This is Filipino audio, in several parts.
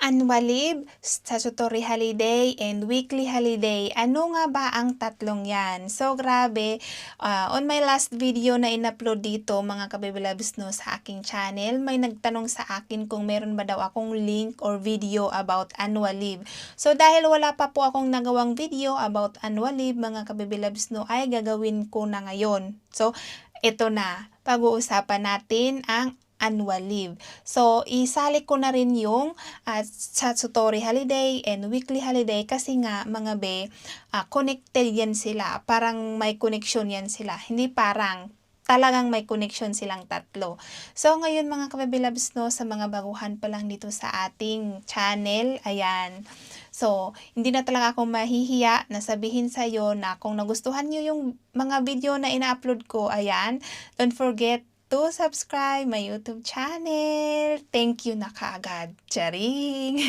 Annual leave, statutory holiday, and weekly holiday. Ano nga ba ang tatlong yan? So, grabe. On my last video na in-upload dito, mga kabibilabs no, sa aking channel, may nagtanong sa akin kung meron ba daw akong link or video about annual leave. So, dahil wala pa po akong nagawang video about annual leave, mga kabibilabs no, ay gagawin ko na ngayon. So, ito na. Pag-uusapan natin ang annual leave. So, isali ko na rin yung statutory holiday and weekly holiday kasi nga mga connected yan sila. Parang may connection yan sila. Hindi parang, talagang may connection silang tatlo. So, ngayon mga kababilabs no, sa mga baguhan pa lang dito sa ating channel, ayan. So, hindi na talaga ako mahihiya na sabihin sa'yo na kung nagustuhan nyo yung mga video na ina-upload ko, ayan, don't forget to subscribe my YouTube channel. Thank you na kaagad. Charing!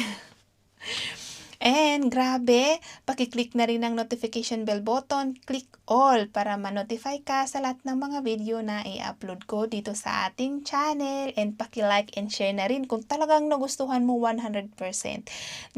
And grabe, pakiclick na rin ang notification bell button, click all para ma-notify ka sa lahat ng mga video na i-upload ko dito sa ating channel, and paki-like and share na rin kung talagang nagustuhan mo 100%.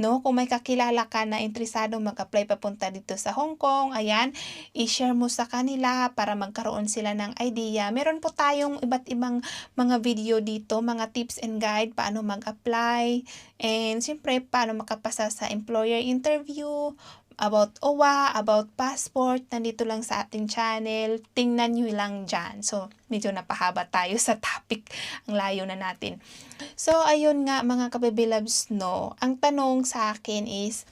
No, kung may kakilala ka na interesado mag-apply papunta dito sa Hong Kong, ayan, i-share mo sa kanila para magkaroon sila ng idea. Meron po tayong iba't ibang mga video dito, mga tips and guide paano mag-apply, and siyempre paano makapasa sa employer interview, about OWA, about passport, nandito lang sa ating channel. Tingnan nyo lang dyan. So, medyo napahaba tayo sa topic. Ang layo na natin. So, ayun nga mga kababilabs, no. Ang tanong sa akin is,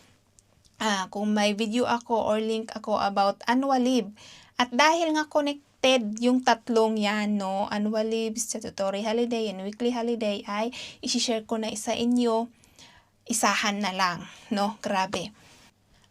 kung may video ako or link ako about annual leave. At dahil nga connected yung tatlong yan, no, annual leave, statutory holiday, and weekly holiday, ay isi-share ko na sa inyo. Isahan na lang, no? Grabe.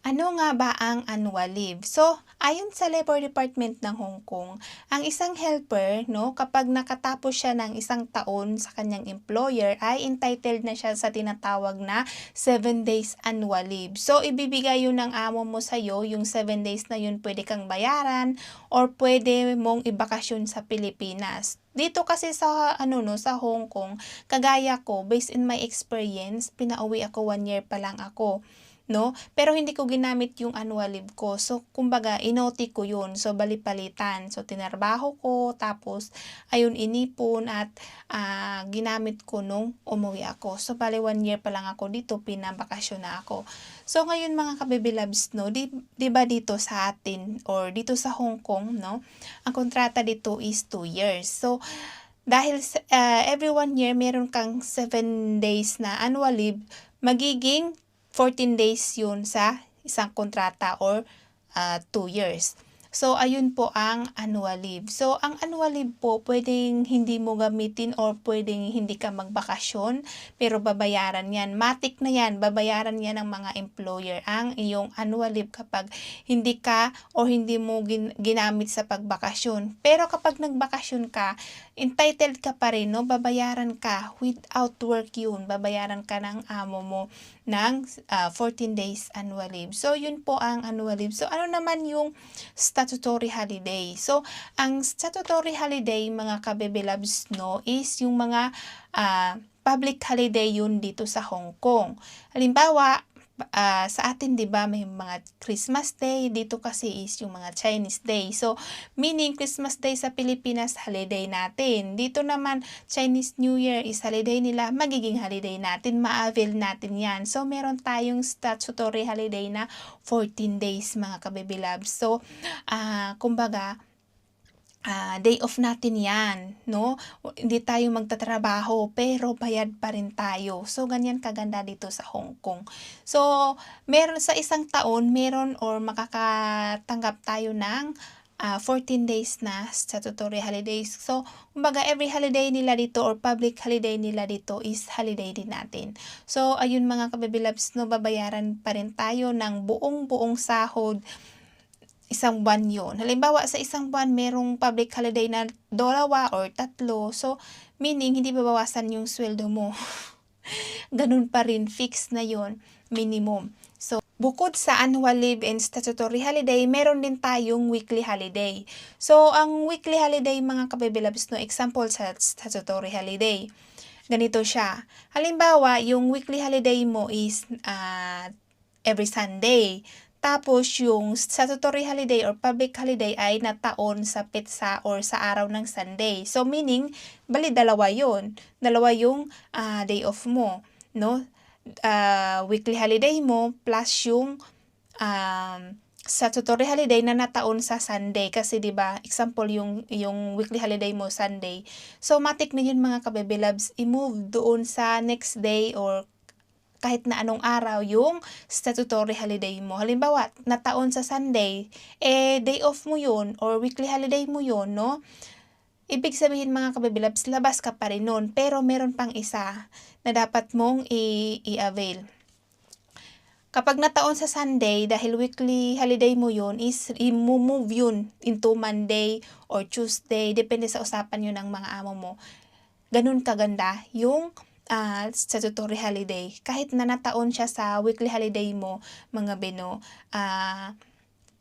Ano nga ba ang annual leave? So, ayon sa Labor Department ng Hong Kong, ang isang helper, no, kapag nakatapos siya ng isang taon sa kanyang employer, ay entitled na siya sa tinatawag na 7 days annual leave. So, ibibigay yun ng amo mo sa'yo, yung 7 days na yun pwede kang bayaran or pwede mong ibakasyon sa Pilipinas. Dito kasi sa sa Hong Kong, kagaya ko, based in my experience, pinauwi ako 1 year pa lang ako. No? Pero hindi ko ginamit yung annual leave ko. So, kumbaga, inoti ko yun. So, bali-palitan. So, tinarbaho ko, tapos, ayun, inipon, at ginamit ko nung umuwi ako. So, bali 1 year pa lang ako dito, pinabakasyon na ako. So, ngayon mga kabibilabs, no, di ba dito sa atin, or dito sa Hong Kong, no, ang kontrata dito is 2 years. So, dahil every 1 year, meron kang 7 days na annual leave, magiging 14 days yun sa isang kontrata or 2 years. So, ayun po ang annual leave. So, ang annual leave po, pwedeng hindi mo gamitin or pwedeng hindi ka magbakasyon, pero babayaran yan. Matik na yan, babayaran yan ng mga employer ang iyong annual leave kapag hindi ka o hindi mo ginamit sa pagbakasyon. Pero kapag nagbakasyon ka, entitled ka pa rin, no? Babayaran ka without work yun. Babayaran ka ng amo mo ng 14 days annual leave. So, yun po ang annual leave. So, ano naman yung statutory holiday? So, ang statutory holiday, mga kabebilabs, no, is yung mga public holiday yun dito sa Hong Kong. Halimbawa, sa atin, di ba, may mga Christmas Day, dito kasi is yung mga Chinese Day. So, meaning Christmas Day sa Pilipinas, holiday natin. Dito naman, Chinese New Year is holiday nila, magiging holiday natin, ma-avail natin yan. So, meron tayong statutory holiday na 14 days, mga kabibilabs. So, kumbaga, day off natin yan, no? Hindi tayo magtatrabaho, pero bayad pa rin tayo. So, ganyan kaganda dito sa Hong Kong. So, meron sa isang taon, meron or makakatanggap tayo ng 14 days na statutory holidays. So, kumbaga, every holiday nila dito or public holiday nila dito is holiday din natin. So, ayun mga kabibilabs, no, babayaran pa rin tayo ng buong sahod. Isang buwan yun. Halimbawa, sa isang buwan, merong public holiday na 2 or 3. So, meaning, hindi babawasan yung sweldo mo. Ganun pa rin, fixed na yun, minimum. So, bukod sa annual leave and statutory holiday, meron din tayong weekly holiday. So, ang weekly holiday, mga kabibilabs, no, example sa statutory holiday. ganito siya. Halimbawa, yung weekly holiday mo is every Sunday. Tapos, yung statutory holiday or public holiday ay nataon sa petsa or sa araw ng Sunday. So, meaning, bali dalawa yun. Dalawa yung day off mo, no? Weekly holiday mo plus yung statutory holiday na nataon sa Sunday. Kasi, di ba, example, yung weekly holiday mo, Sunday. So, matik na yun mga kabebe loves, i-move doon sa next day or kahit na anong araw yung statutory holiday mo. Halimbawa, nataon sa Sunday, day off mo yun or weekly holiday mo yun, no? Ibig sabihin mga kabibilabs, labas ka pa rin nun. Pero meron pang isa na dapat mong i-avail. Kapag nataon sa Sunday, dahil weekly holiday mo yun, is i-move yun into Monday or Tuesday. Depende sa usapan yun ng mga amo mo. Ganun kaganda yung statutory holiday. Kahit na nataon siya sa weekly holiday mo, mga beno,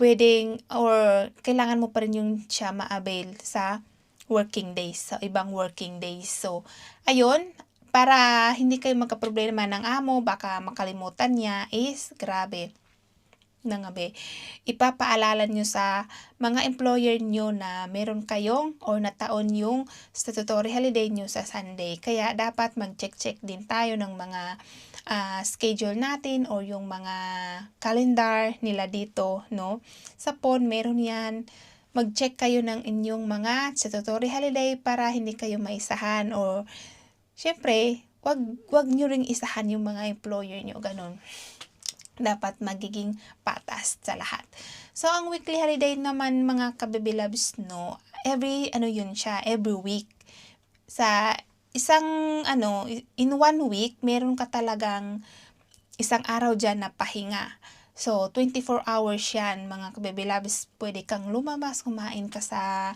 pwedeng or kailangan mo pa rin yung siya ma-avail sa working days, sa ibang working days. So, ayun, para hindi kayo magka-problema ng amo, baka makalimutan niya, is grabe. Nangabe, ipapaalala nyo sa mga employer nyo na meron kayong or nataon yung statutory holiday nyo sa Sunday. Kaya dapat mag-check din tayo ng mga schedule natin or yung mga calendar nila dito, no? Sa PON, meron yan. Mag-check kayo ng inyong mga statutory holiday para hindi kayo maisahan or syempre, wag nyo ring isahan yung mga employer nyo, ganun. Dapat magiging patas sa lahat. So, ang weekly holiday naman mga kabebe loves, no, every week. Sa isang, in 1 week, meron ka talagang isang araw dyan na pahinga. So, 24 hours yan, mga kabebe loves. Pwede kang lumabas, kumain ka sa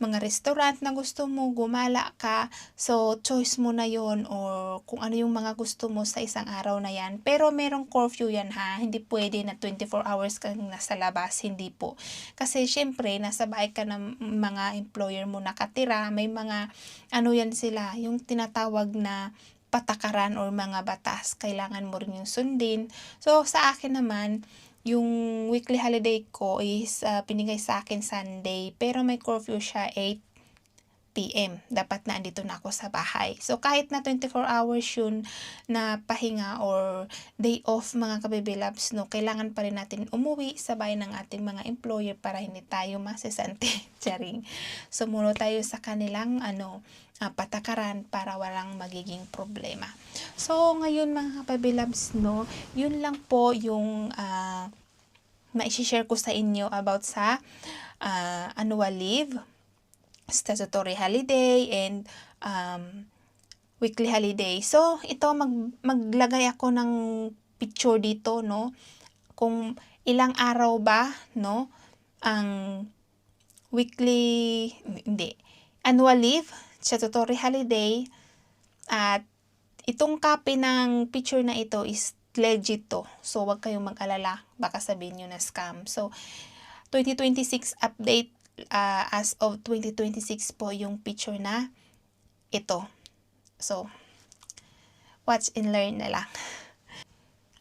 mga restaurant na gusto mo, gumala ka. So, choice mo na yon or kung ano yung mga gusto mo sa isang araw na yan. Pero merong curfew yan ha. Hindi pwede na 24 hours kang nasa labas. Hindi po. Kasi syempre, nasa bahay ka ng mga employer mo nakatira. May mga, yan sila, yung tinatawag na patakaran or mga batas. Kailangan mo rin yung sundin. So, sa akin naman, yung weekly holiday ko is pinigay sa akin Sunday, pero may curfew siya 8 PM. Dapat na andito na ako sa bahay. So, kahit na 24 hours yun na pahinga or day off mga kabebe loves, no, kailangan pa rin natin umuwi sa bahay ng ating mga employer para hindi tayo masisante. Charing. Sumunod tayo sa kanilang patakaran para walang magiging problema. So, ngayon mga kabebe loves, no, yun lang po yung ma-share ko sa inyo about sa annual leave, statutory holiday, and weekly holiday. So, ito maglagay ako ng picture dito, no, kung ilang araw ba, no, ang annual leave, statutory holiday, at itong copy ng picture na ito is legit to. So, wag kayong mag-alala. Baka sabihin nyo na scam. So, 2026 update, as of 2026 po yung picture na ito. So, watch and learn na lang.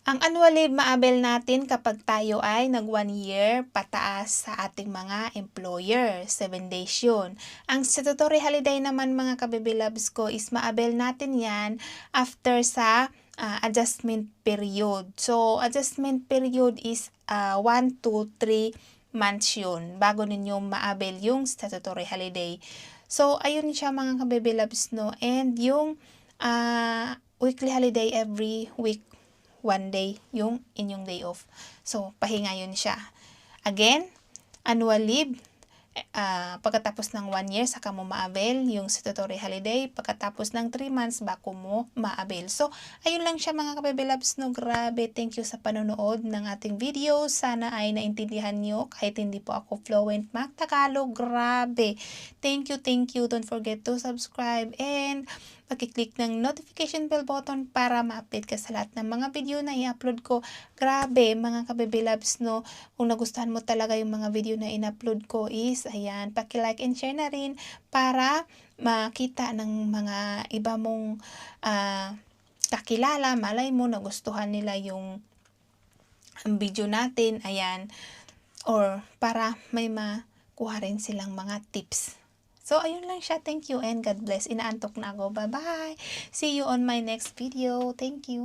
Ang annual leave ma-avail natin kapag tayo ay nag 1 year pataas sa ating mga employer. 7 days yun. Ang statutory holiday naman mga kabebe loves ko is ma-avail natin yan after sa adjustment period. So, adjustment period is 1 to 3 months yun bago ninyo ma-avail yung statutory holiday. So, ayun siya mga kabebe loves, no? And yung weekly holiday every week, 1 day yung inyong day off. So, pahinga yun siya. Again, annual leave, pagkatapos ng 1 year, saka mo ma-avail yung statutory holiday. Pagkatapos ng 3 months, bako mo ma-avail. So, ayun lang siya mga kabebe loves, no? Grabe, thank you sa panonood ng ating video. Sana ay naintindihan nyo kahit hindi po ako fluent mag-Tagalog. Grabe. Thank you. Don't forget to subscribe and pag-click ng notification bell button para ma-update ka sa lahat ng mga video na i-upload ko. Grabe, mga kabebe loves, no? Kung nagustuhan mo talaga yung mga video na in-upload ko is, ayan, paki-like and share na rin para makita ng mga iba mong kakilala, malay mo nagustuhan nila yung video natin, ayan, or para may makuha rin silang mga tips. So, ayun lang siya. Thank you and God bless. Inaantok na ako. Bye-bye. See you on my next video. Thank you.